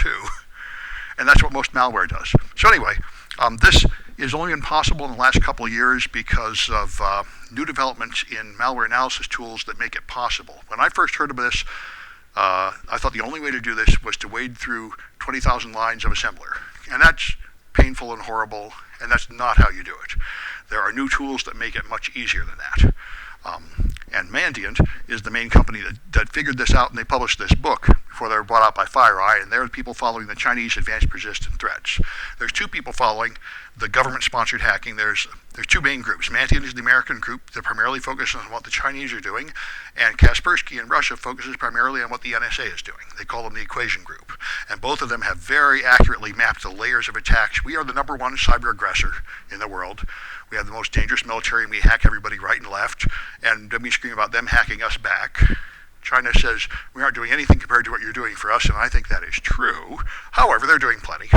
too. And that's what most malware does. So anyway, this is only been possible in the last couple of years because of new developments in malware analysis tools that make it possible. When I first heard of this, I thought the only way to do this was to wade through 20,000 lines of assembler. And that's painful and horrible, and that's not how you do it. There are new tools that make it much easier than that. And Mandiant is the main company that figured this out, and they published this book before they were bought out by FireEye, and they're the people following the Chinese advanced persistent threats. There's two people following the government-sponsored hacking. There's two main groups. Mandiant is the American group that primarily focuses on what the Chinese are doing, and Kaspersky in Russia focuses primarily on what the NSA is doing. They call them the Equation Group. And both of them have very accurately mapped the layers of attacks. We are the number one cyber aggressor in the world. We have the most dangerous military, and we hack everybody right and left, and then we scream about them hacking us back. China says we aren't doing anything compared to what you're doing for us, and I think that is true. However, they're doing plenty,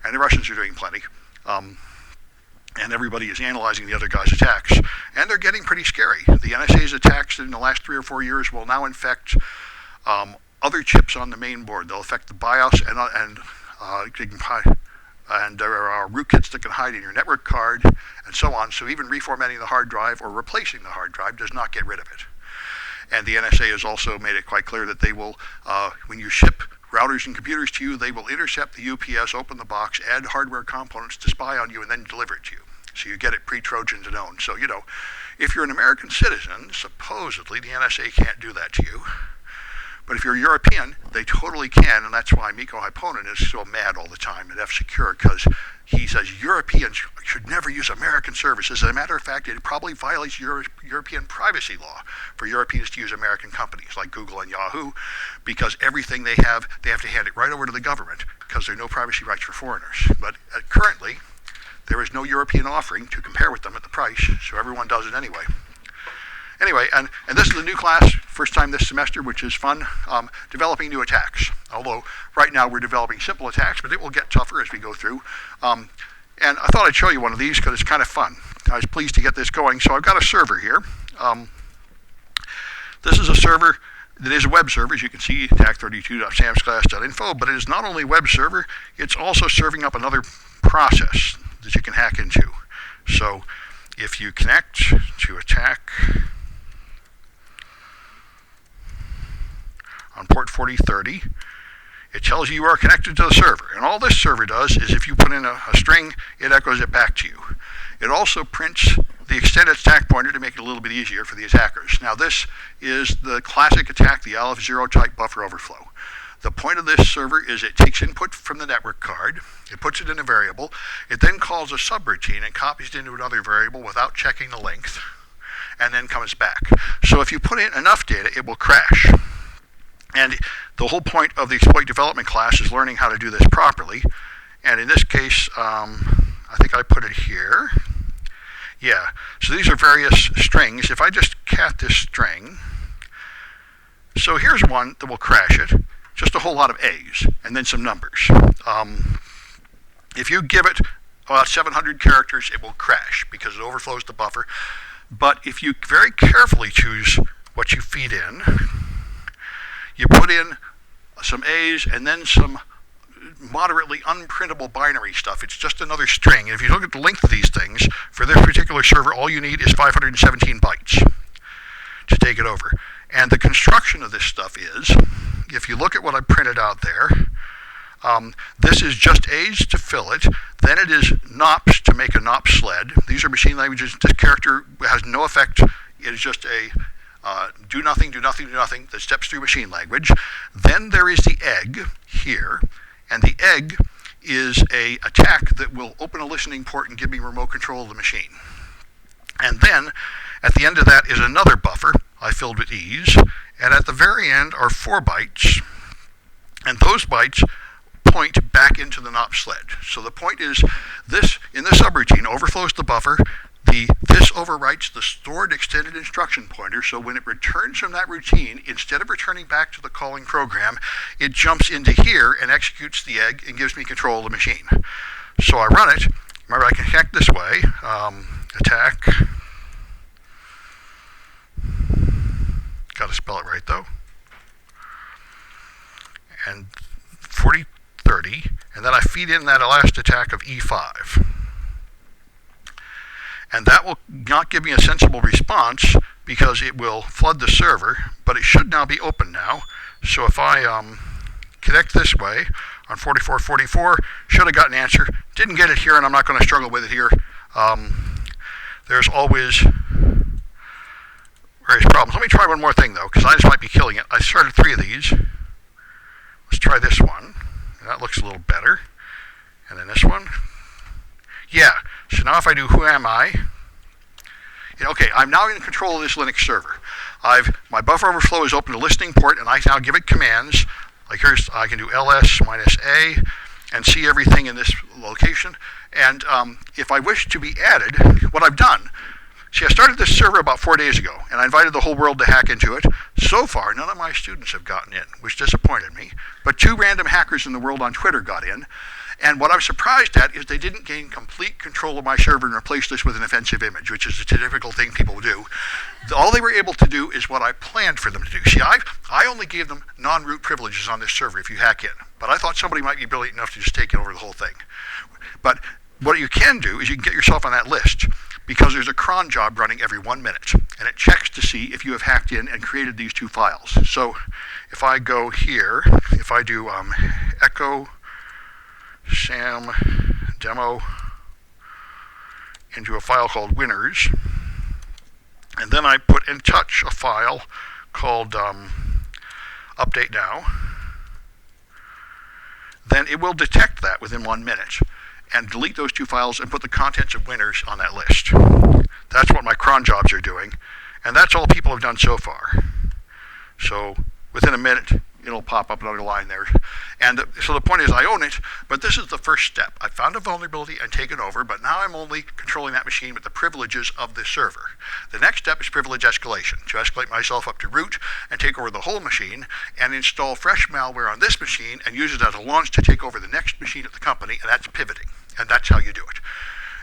and the Russians are doing plenty, and everybody is analyzing the other guy's attacks, and they're getting pretty scary. The NSA's attacks in the last 3 or 4 years will now infect other chips on the main board. They'll affect the BIOS and there are rootkits that can hide in your network card, and so on. So even reformatting the hard drive or replacing the hard drive does not get rid of it. And the NSA has also made it quite clear that they will, when you ship routers and computers to you, they will intercept the UPS, open the box, add hardware components to spy on you, and then deliver it to you. So you get it pre-Trojan to known. So, if you're an American citizen, supposedly the NSA can't do that to you. But if you're European, they totally can, and that's why Mikko Hyponen is so mad all the time at F-Secure, because he says Europeans should never use American services. As a matter of fact, it probably violates European privacy law for Europeans to use American companies like Google and Yahoo, because everything they have to hand it right over to the government, because there are no privacy rights for foreigners. But currently, there is no European offering to compare with them at the price, so everyone does it anyway. Anyway, and this is the new class, first time this semester, which is fun, developing new attacks. Although right now we're developing simple attacks, but it will get tougher as we go through. And I thought I'd show you one of these because it's kind of fun. I was pleased to get this going. So I've got a server here. This is a server that is a web server, as you can see, attack32.samsclass.info, but it is not only a web server, it's also serving up another process that you can hack into. So if you connect to attack on port 4030, it tells you are connected to the server. And all this server does is if you put in a string, it echoes it back to you. It also prints the extended attack pointer to make it a little bit easier for the attackers. Now this is the classic attack, the Aleph 0 type buffer overflow. The point of this server is it takes input from the network card, it puts it in a variable, it then calls a subroutine and copies it into another variable without checking the length, and then comes back. So if you put in enough data, it will crash. And the whole point of the exploit development class is learning how to do this properly. And in this case, I think I put it here. Yeah, so these are various strings. If I just cat this string, so here's one that will crash it, just a whole lot of A's, and then some numbers. If you give it about 700 characters, it will crash because it overflows the buffer. But if you very carefully choose what you feed in, you put in some A's and then some moderately unprintable binary stuff. It's just another string. And if you look at the length of these things, for this particular server, all you need is 517 bytes to take it over. And the construction of this stuff is, if you look at what I printed out there, this is just A's to fill it, then it is NOPs to make a NOP sled. These are machine languages. This character has no effect. It is just a do nothing, do nothing, do nothing that steps through machine language. Then there is the egg here, and the egg is a attack that will open a listening port and give me remote control of the machine. And then at the end of that is another buffer I filled with E's, and at the very end are 4 bytes, and those bytes point back into the NOP sled. So the point is, this in the subroutine overflows the buffer. This overwrites the stored extended instruction pointer, so when it returns from that routine, instead of returning back to the calling program, it jumps into here and executes the egg and gives me control of the machine. So I run it. Remember, I can hack this way. Attack. Got to spell it right, though. And E30, and then I feed in that last attack of E5. And that will not give me a sensible response because it will flood the server, but it should now be open now. So if I connect this way on 4444, should have got an answer. Didn't get it here, and I'm not going to struggle with it here. There's always various problems. Let me try one more thing, though, because I just might be killing it. I started 3 of these. Let's try this one. That looks a little better. And then this one. Yeah, so now if I do who am I, okay, I'm now in control of this Linux server. My buffer overflow is open to listening port, and I now give it commands. Like here's, I can do ls-a and see everything in this location. And if I wish to be added, what I've done, see, I started this server about 4 days ago, and I invited the whole world to hack into it. So far, none of my students have gotten in, which disappointed me. But 2 random hackers in the world on Twitter got in. And what I'm surprised at is they didn't gain complete control of my server and replace this with an offensive image, which is a typical thing people do. All they were able to do is what I planned for them to do. See, I only gave them non-root privileges on this server if you hack in. But I thought somebody might be brilliant enough to just take over the whole thing. But what you can do is you can get yourself on that list, because there's a cron job running every 1 minute, and it checks to see if you have hacked in and created these 2 files. So if I go here, if I do echo sam demo into a file called winners, and then I put in touch a file called update now, then it will detect that within 1 minute and delete those 2 files and put the contents of winners on that list. That's what my cron jobs are doing, and that's all people have done so far. So within a minute, it'll pop up another line there. And so the point is I own it, but this is the first step. I found a vulnerability and taken over, but now I'm only controlling that machine with the privileges of the server. The next step is privilege escalation, to escalate myself up to root and take over the whole machine and install fresh malware on this machine and use it as a launch to take over the next machine at the company, and that's pivoting. And that's how you do it.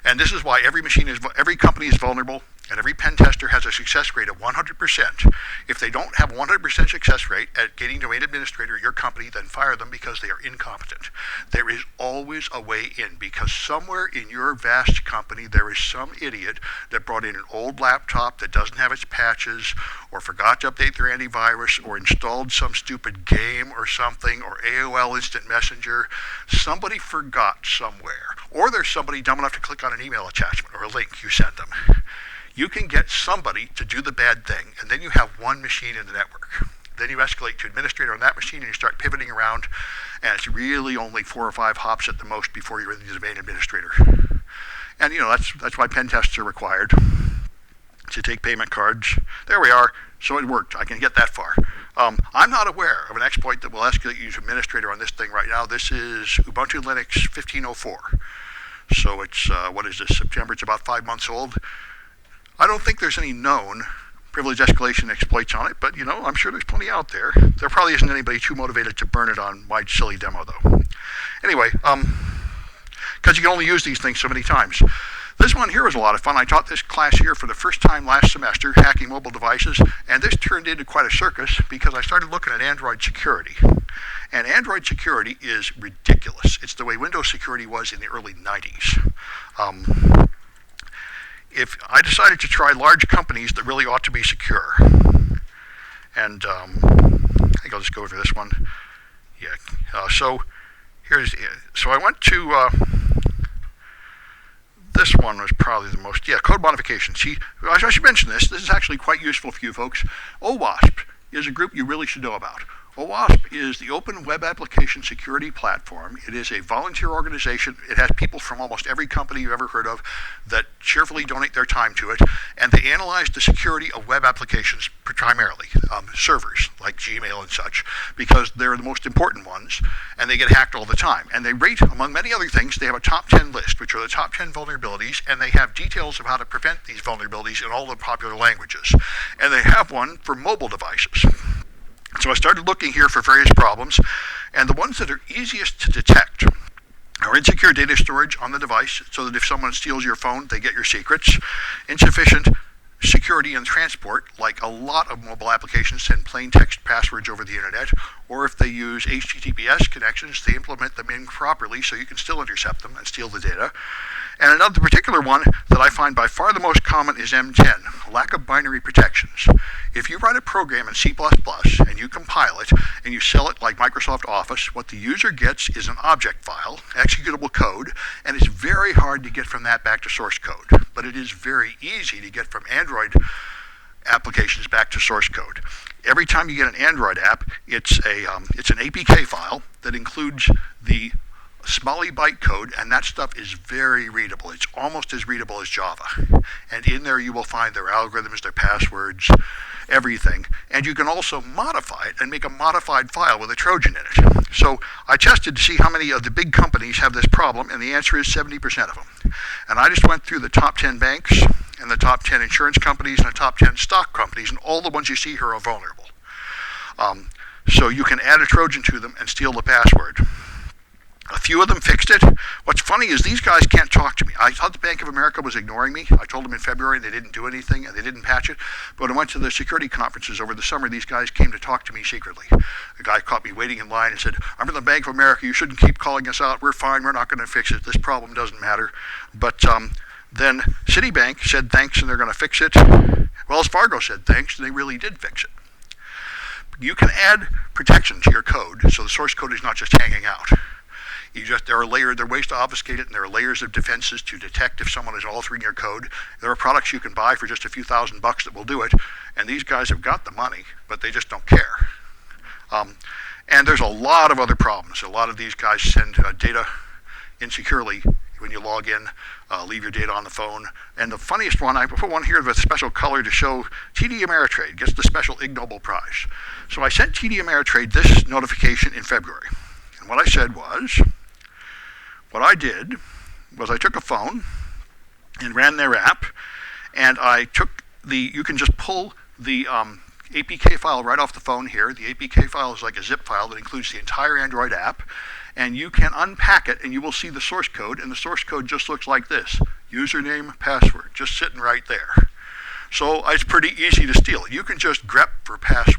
And this is why every company is vulnerable, and every pen tester has a success rate of 100%. If they don't have a 100% success rate at getting domain administrator at your company, then fire them because they are incompetent. There is always a way in, because somewhere in your vast company there is some idiot that brought in an old laptop that doesn't have its patches, or forgot to update their antivirus, or installed some stupid game or something, or AOL Instant Messenger. Somebody forgot somewhere. Or there's somebody dumb enough to click on an email attachment or a link you send them. You can get somebody to do the bad thing, and then you have 1 machine in the network. Then you escalate to administrator on that machine, and you start pivoting around, and it's really only 4 or 5 hops at the most before you're in the domain administrator. And that's why pen tests are required, to take payment cards. There we are. So it worked. I can get that far. I'm not aware of an exploit that will escalate you to administrator on this thing right now. This is Ubuntu Linux 1504. So it's, what is this, September? It's about 5 months old. I don't think there's any known privilege escalation exploits on it, but I'm sure there's plenty out there. There probably isn't anybody too motivated to burn it on my silly demo, though. Anyway, because you can only use these things so many times. This one here was a lot of fun. I taught this class here for the first time last semester, hacking mobile devices, and this turned into quite a circus because I started looking at Android security. And Android security is ridiculous. It's the way Windows security was in the early 90s. If I decided to try large companies that really ought to be secure, and I think I'll just go over this one. Yeah. So I went to this one was probably the most, code modification. See, I should mention this. This is actually quite useful for you folks. OWASP is a group you really should know about. OWASP is the Open Web Application Security Platform. It is a volunteer organization. It has people from almost every company you've ever heard of that cheerfully donate their time to it, and they analyze the security of web applications primarily, servers like Gmail and such, because they're the most important ones, and they get hacked all the time. And they rate, among many other things, they have a top 10 list, which are the top 10 vulnerabilities, and they have details of how to prevent these vulnerabilities in all the popular languages. And they have one for mobile devices. So I started looking here for various problems, and the ones that are easiest to detect are insecure data storage on the device, so that if someone steals your phone, they get your secrets. Insufficient security and transport, like a lot of mobile applications send plain text passwords over the internet, or if they use HTTPS connections, they implement them improperly so you can still intercept them and steal the data. And another particular one that I find by far the most common is M10, lack of binary protections. If you write a program in C++ and you compile it and you sell it like Microsoft Office, what the user gets is an object file, executable code, and it's very hard to get from that back to source code. But it is very easy to get from Android applications back to source code. Every time you get an Android app, it's an APK file that includes the Smalley bytecode, and that stuff is very readable. It's almost as readable as Java. And in there you will find their algorithms, their passwords, everything. And you can also modify it and make a modified file with a Trojan in it. So I tested to see how many of the big companies have this problem, and the answer is 70% of them. And I just went through the top 10 banks and the top 10 insurance companies and the top 10 stock companies, and all the ones you see here are vulnerable. So you can add a Trojan to them and steal the password. A few of them fixed it. What's funny is these guys can't talk to me. I thought the Bank of America was ignoring me. I told them in February and they didn't do anything and they didn't patch it. But when I went to the security conferences over the summer, these guys came to talk to me secretly. The guy caught me waiting in line and said, "I'm from the Bank of America. You shouldn't keep calling us out. We're fine. We're not going to fix it. This problem doesn't matter." But then Citibank said thanks and they're going to fix it. Wells Fargo said thanks and they really did fix it. You can add protection to your code so the source code is not just hanging out. There are ways to obfuscate it, and there are layers of defenses to detect if someone is altering your code. There are products you can buy for just a few $1,000s that will do it, and these guys have got the money, but they just don't care. And there's a lot of other problems. A lot of these guys send data insecurely when you log in, leave your data on the phone. And the funniest one, I put one here with a special color to show TD Ameritrade gets the special Ig Nobel Prize. So I sent TD Ameritrade this notification in February. And what I said was, what I did was I took a phone and ran their app, and I took you can just pull the APK file right off the phone here. The APK file is like a zip file that includes the entire Android app, and you can unpack it and you will see the source code, and the source code just looks like this. Username, password, just sitting right there. So it's pretty easy to steal. You can just grep for password.